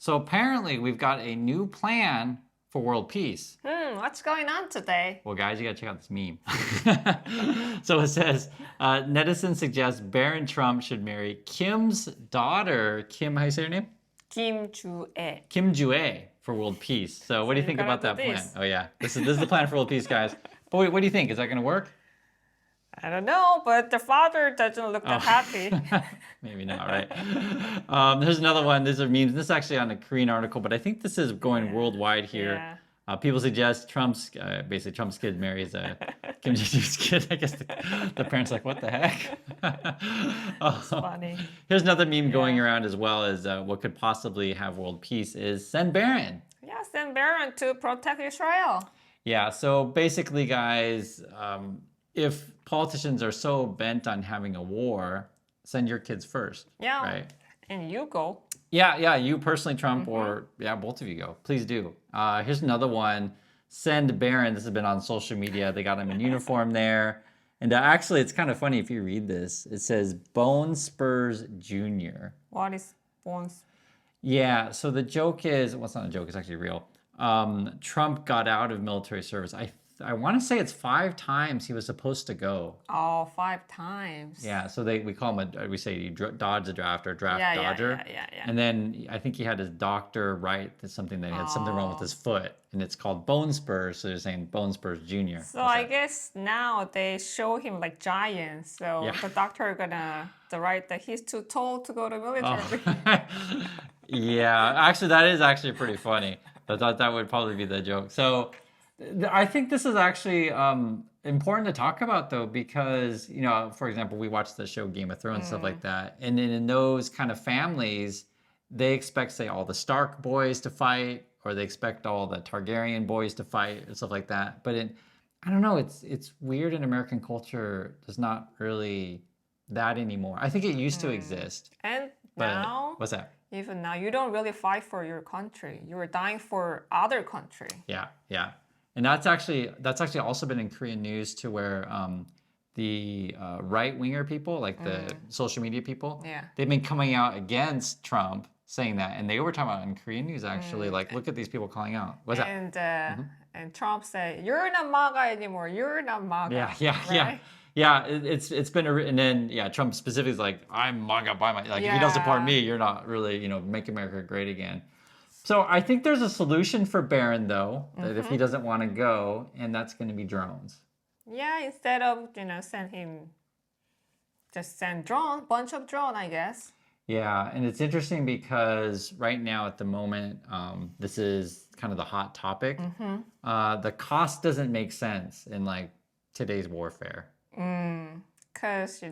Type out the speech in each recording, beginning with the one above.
So apparently we've got a new plan for world peace. What's going on today? Well, guys, you gotta check out this meme. So it says, netizens suggest Barron Trump should marry Kim's daughter. Kim, how you say her name? Kim Ju-e. Kim Ju-e for world peace. So what do you think about that plan? Oh yeah, this is the plan for world peace, guys. But wait, what do you think? Is that gonna work? I don't know, but the father doesn't look that happy. Maybe not, right? There's another one. These are memes. This is actually on a Korean article, but I think this is going worldwide here. Yeah. People suggest basically Trump's kid marries Kim Jong-un's kid. I guess the parents are like, what the heck? It's funny. Here's another meme going around as well as what could possibly have world peace is send Barron. Yeah, send Barron to protect Israel. Yeah, so basically, guys, if politicians are so bent on having a war, send your kids first. Yeah. Right? And you go. Yeah, you personally, Trump, or both of you go. Please do. Here's another one. Send Barron. This has been on social media. They got him in uniform there. And actually, it's kind of funny if you read this. It says Bone Spurs Jr. What is bones? Yeah, so the joke is, well, it's not a joke, it's actually real. Trump got out of military service. I want to say it's 5 times he was supposed to go. Oh, 5 times. Yeah, so we call him we say you dodge the draft or draft dodger. Yeah. And then I think he had his doctor write something that he had something wrong with his foot, and it's called bone spurs. So they're saying bone spurs Jr. So I guess now they show him like giants. So the doctor gonna write that he's too tall to go to military. Oh. Yeah, actually that is actually pretty funny. I thought that would probably be the joke. So I think this is actually important to talk about, though, because, for example, we watch the show Game of Thrones, stuff like that. And in those kind of families, they expect, say, all the Stark boys to fight, or they expect all the Targaryen boys to fight, and stuff like that. But I don't know, it's weird in American culture. There's not really that anymore. I think it used to exist. And But now, what's that? even now, you don't really fight for your country. You're dying for other country. Yeah. And that's actually also been in Korean news to where the right-winger people, like the social media people, they've been coming out against Trump, saying that, and they were talking about in Korean news actually, like, look at these people calling out. What's that? And Trump said, "You're not MAGA anymore. You're not MAGA." Yeah. It's been and then Trump specifically is like, I'm MAGA by my if you don't support me, you're not really make America great again. So I think there's a solution for Barron, though, that if he doesn't want to go, and that's going to be drones. Yeah, instead of send bunch of drone, I guess. Yeah, and it's interesting because right now at the moment, this is kind of the hot topic. The cost doesn't make sense in like today's warfare. Because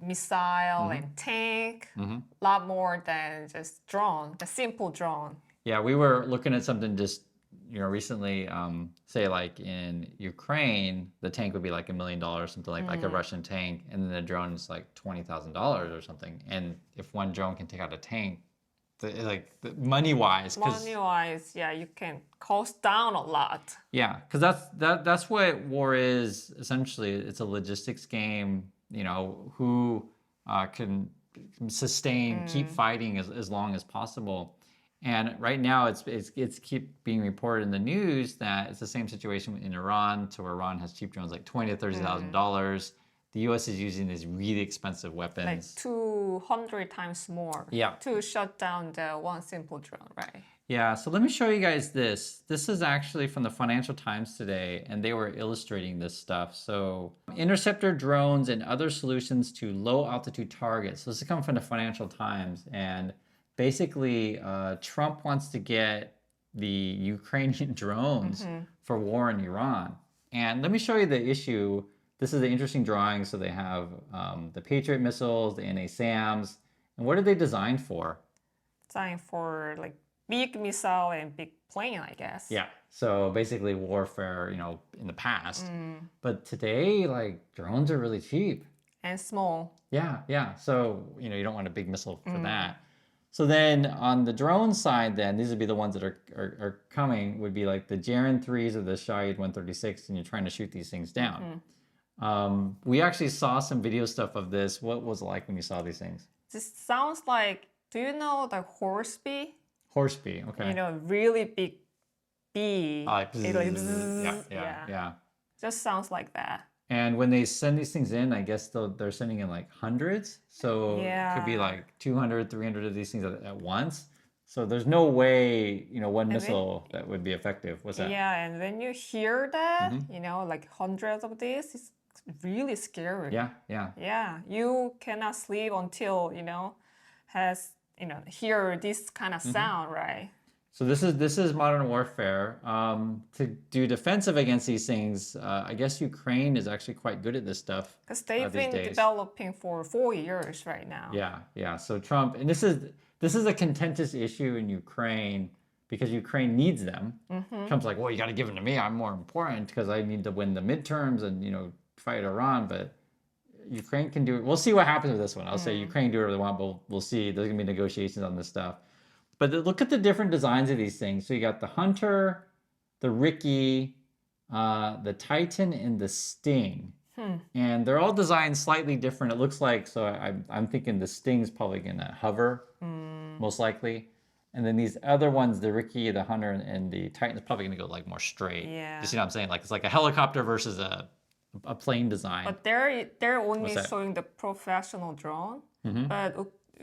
missile and tank, a lot more than just drone, the simple drone. Yeah, we were looking at something just recently. Say like in Ukraine, the tank would be like $1 million, something like a Russian tank, and then the drone is like $20,000 or something. And if one drone can take out a tank, money wise, you can cost down a lot. Yeah, because that's what war is essentially. It's a logistics game. Who can sustain, keep fighting as long as possible. And right now, it's keep being reported in the news that it's the same situation in Iran, to where Iran has cheap drones like $20,000 to $30,000. The U.S. is using these really expensive weapons, like 200 times more. Yeah. To shut down the one simple drone, right? Yeah, so let me show you guys this. This is actually from the Financial Times today, and they were illustrating this stuff. So, interceptor drones and other solutions to low-altitude targets. So this is coming from the Financial Times, and basically, Trump wants to get the Ukrainian drones for war in Iran. And let me show you the issue. This is the interesting drawing. So they have the Patriot missiles, the NASAMS, and what are they designed for? Designed for like big missile and big plane, I guess. Yeah. So basically warfare, in the past. But today, like, drones are really cheap. And small. Yeah. So, you don't want a big missile for that. So then on the drone side, then these would be the ones that are coming, would be like the Jaran 3s or the Shahid 136, and you're trying to shoot these things down. We actually saw some video stuff of this. What was it like when you saw these things? This sounds like Do you know the horse bee? Horse bee. Okay. You know, really big bee. Like, It like yeah, yeah. yeah, yeah. Just sounds like that. And when they send these things in, I guess they're sending in like hundreds. So it could be Yeah. like 200, 300 of these things at once. So there's no way, you know, one And then, missile that would be effective. What's that? yeah, and when you hear that, Mhm. you know, like hundreds of this, it's really scary. Yeah, yeah. Yeah, you cannot sleep until, you know, hear this kind of sound, right? So this is modern warfare. To do defensive against these things, I guess Ukraine is actually quite good at this stuff Because they've these been days. developing for 4 years right now. Yeah, yeah. So Trump, and this is a contentious issue in Ukraine because Ukraine needs them. Trump's like, well, you got to give them to me. I'm more important because I need to win the midterms and fight Iran. But Ukraine can do it. We'll see what happens with this one. I'll say Ukraine can do whatever they want, but we'll see. There's gonna be negotiations on this stuff. But look at the different designs of these things. So you got the Hunter, the Ricky, the Titan, and the Sting. And they're all designed slightly different. It looks like, so I'm thinking the Sting's probably gonna hover, most likely. And then these other ones, the Ricky, the Hunter, and the Titan's probably gonna go like more straight. Yeah. You see what I'm saying? Like it's like a helicopter versus a plane design. But they're only What's that? showing the professional drone. Mm-hmm. But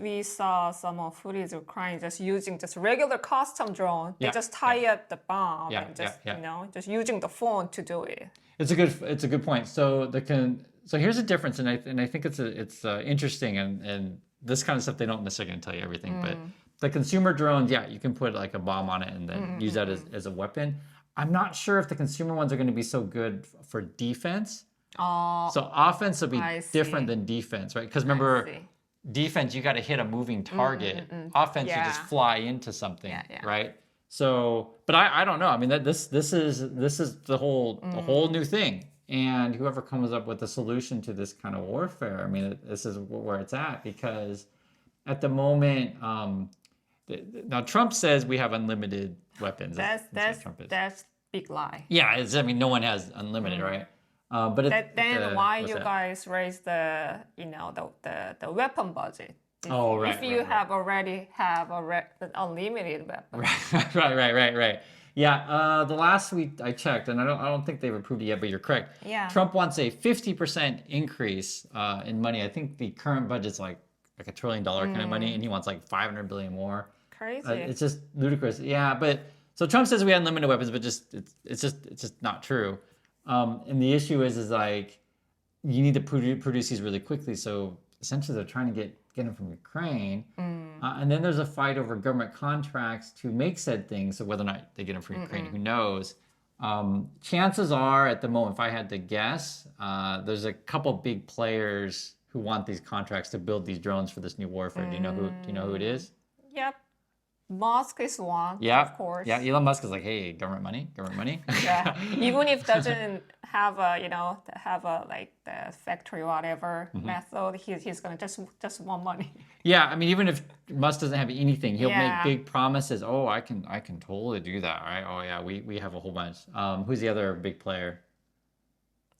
we saw some of footage of Ukraine just using just regular custom drone. They Yeah, just tie up the bomb Yeah, and just yeah. just using the phone to do it. It's a good point. So so here's a difference, and I think it's interesting, and this kind of stuff they don't necessarily gonna tell you everything, but the consumer drones, yeah, you can put like a bomb on it and then use that as a weapon. I'm not sure if the consumer ones are going to be so good for defense. Oh, So offense will be I different see. than defense, right? Because remember, see. defense you got to hit a moving target. Offense you just Yeah. fly into something, Yeah. right? So, but I don't know. I mean, this is the whole new thing. And whoever comes up with a solution to this kind of warfare, I mean, this is where it's at because at the moment, now Trump says we have unlimited weapons. What Trump is. That's big lie. Yeah, I mean, no one has unlimited, right? But Then why what's you that? guys raise the the weapon budget? Oh, right, If you right. have already have an unlimited weapon. Right. Yeah, the last week I checked, and I don't think they've approved it yet, but you're correct. Yeah. Trump wants a 50% increase in money. I think the current budget's like $1 trillion kind of money, and he wants like 500 billion more. Crazy. It's just ludicrous. Yeah, but so Trump says we had unlimited weapons, but it's just not true. And the issue is like you need to produce these really quickly. So essentially, they're trying to get them from Ukraine, and then there's a fight over government contracts to make said things. So whether or not they get them from Ukraine, who knows? Chances are, at the moment, if I had to guess, there's a couple big players who want these contracts to build these drones for this new warfare. Do you know who it is? Yep. Musk is one, Yeah, of course. Yeah, Elon Musk is like, hey, government money. Yeah. Even if doesn't have a like the factory or whatever method, he's gonna just want money. Yeah, I mean, even if Musk doesn't have anything, he'll Yeah. make big promises. Oh, I can totally do that, right? Oh yeah, we have a whole bunch. Who's the other big player?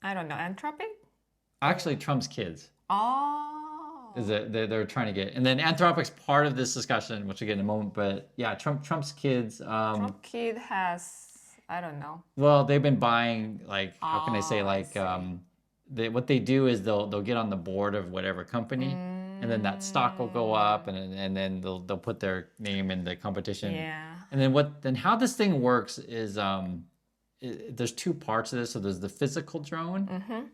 I don't know. Anthropic? Actually, Trump's kids. Oh. Is that they're trying to get, and then Anthropic's part of this discussion, which we'll get in a moment. But yeah, Trump's kids. Trump kid has, I don't know. Well, they've been buying like how can I say Oh, like see. what they do is they'll get on the board of whatever company, and then that stock will go up, and then they'll put their name in the competition. Yeah. And then how this thing works is there's two parts of this. So there's the physical drone,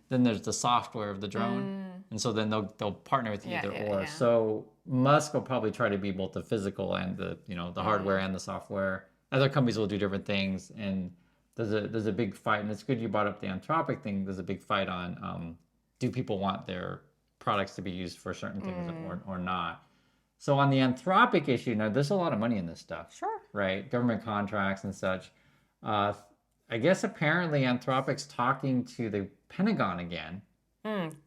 then there's the software of the drone, and so then they'll partner with Yeah, either yeah, or. yeah. So Musk will probably try to be both the physical and the hardware and the software. Other companies will do different things, and there's a big fight. And it's good you brought up the Anthropic thing. There's a big fight on do people want their products to be used for certain things or not. So on the Anthropic issue, now there's a lot of money in this stuff. Sure. Right? Government contracts and such. I guess apparently Anthropic's talking to the Pentagon again.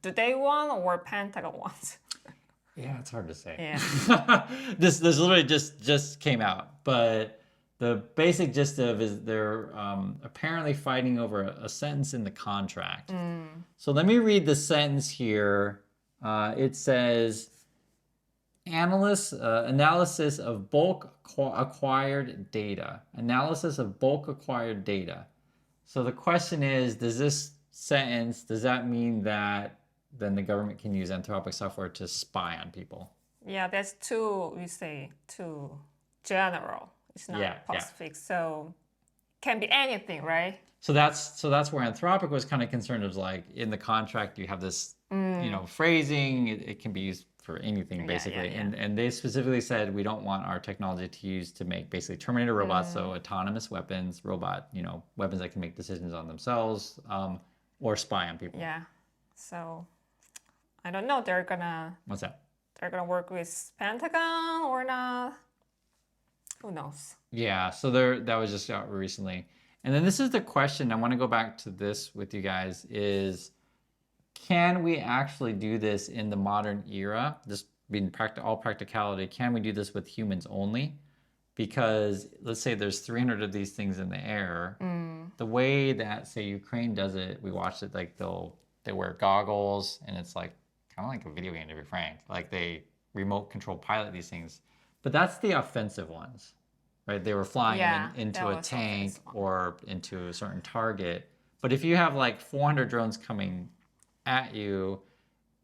Do they want or Pentagon wants? Yeah, it's hard to say. Yeah. This literally just came out, but the basic gist of is they're apparently fighting over a sentence in the contract. So let me read the sentence here. It says, analysis of bulk acquired data. Analysis of bulk acquired data. So the question is, does this sentence, does that mean that then the government can use Anthropic software to spy on people? Yeah, that's too, we say, too general. It's not specific. So can be anything, right? So that's where Anthropic was kind of concerned. It was like in the contract you have this phrasing. It can be used for anything basically. And they specifically said we don't want our technology to use to make basically Terminator robots, so autonomous weapons, weapons that can make decisions on themselves, or spy on people. Yeah. So I don't know. They're gonna. What's that? They're gonna work with Pentagon or not? Who knows? Yeah. So that was just out recently. And then this is the question. I want to go back to this with you guys is, can we actually do this in the modern era? Just being all practicality, can we do this with humans only? Because let's say there's 300 of these things in the air. The way that, say, Ukraine does it, we watched it, like they wear goggles, and it's like kind of like a video game, to be frank. Like they remote control pilot these things. But that's the offensive ones, right? They were flying into a tank or into a certain target. But if you have like 400 drones coming at you,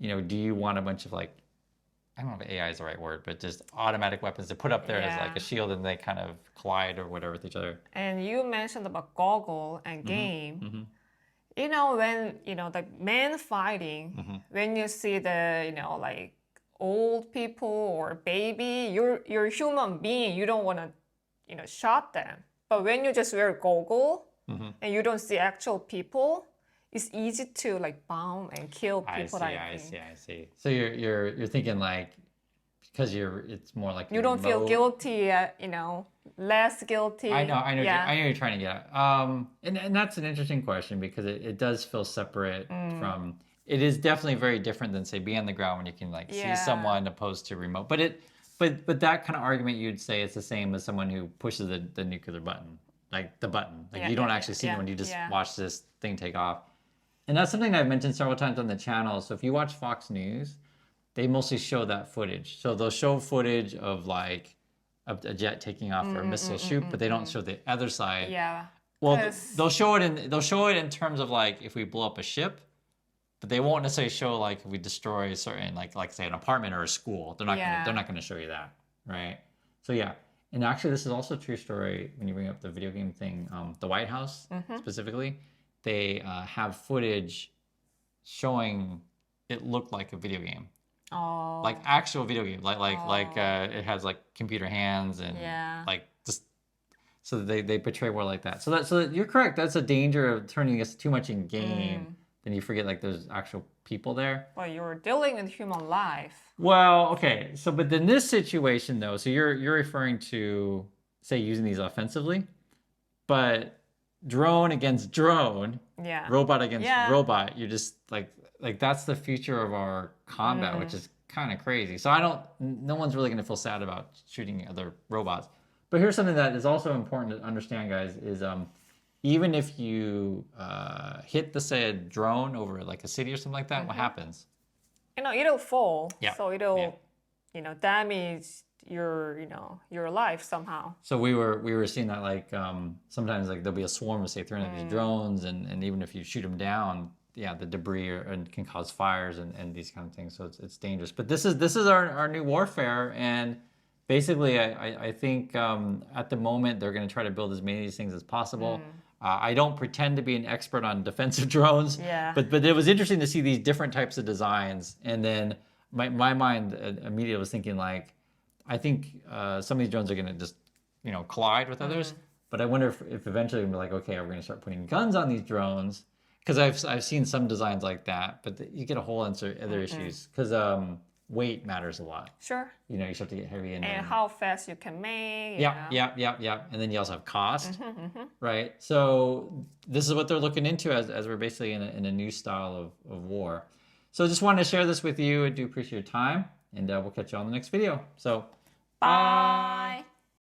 do you want a bunch of like, I don't know if AI is the right word, but just automatic weapons to put up there as like a shield, and they kind of collide or whatever with each other? And you mentioned about goggle and game. When the men fighting, when you see the like old people or baby, you're a human being. You don't want to shot them. But when you just wear goggle and you don't see actual people, it's easy to like bomb and kill people. I see. So you're thinking like, because it's more like you don't feel guilty, less guilty. I know you're trying to get at. And that's an interesting question, because it does feel separate from. It is definitely very different than, say, being on the ground when you can like see someone opposed to remote. But that kind of argument, you'd say it's the same as someone who pushes the nuclear button, like the button. Like you don't actually see anyone, you just watch this thing take off. And that's something I've mentioned several times on the channel. So if you watch Fox News, they mostly show that footage. So they'll show footage of like a jet taking off or a missile shoot, but they don't show the other side. Yeah. Well, they'll show it in terms of like if we blow up a ship, but they won't necessarily show like if we destroy a certain like say an apartment or a school. They're not gonna show you that, right? So yeah. And actually, this is also a true story when you bring up the video game thing. The White House specifically, they have footage showing it looked like a video game. Oh. Like actual video game, like it has like computer hands and like just so they portray more like that. So you're correct. That's a danger of turning us too much in game. Then you forget like there's actual people there. Well, you're dealing with human life. Well, okay. So, but in this situation though, so you're referring to, say, using these offensively, but drone against drone, robot against robot. You're just like that's the future of our combat, which is kind of crazy. So no one's really going to feel sad about shooting other robots. But here's something that is also important to understand, guys, is even if you hit say a drone over like a city or something like that, what happens? It'll fall. Yeah. So it'll, damage your life somehow. So we were seeing that like sometimes like there'll be a swarm of say 300 of these drones, and even if you shoot them down, the debris can cause fires and these kind of things. So it's dangerous. But this is our new warfare, and basically I think at the moment they're going to try to build as many of these things as possible. I don't pretend to be an expert on defensive drones, but it was interesting to see these different types of designs. And then my mind immediately was thinking like, I think some of these drones are going to just collide with others. But I wonder if eventually we'll be like, okay, we're going to start putting guns on these drones, because I've seen some designs like that. But you get a whole answer other issues, because weight matters a lot. Sure. You start to get heavy and how fast you can make. Yeah. And then you also have cost, right? So this is what they're looking into as we're basically in a new style of war. So just wanted to share this with you. I do appreciate your time, and we'll catch you on the next video. So bye.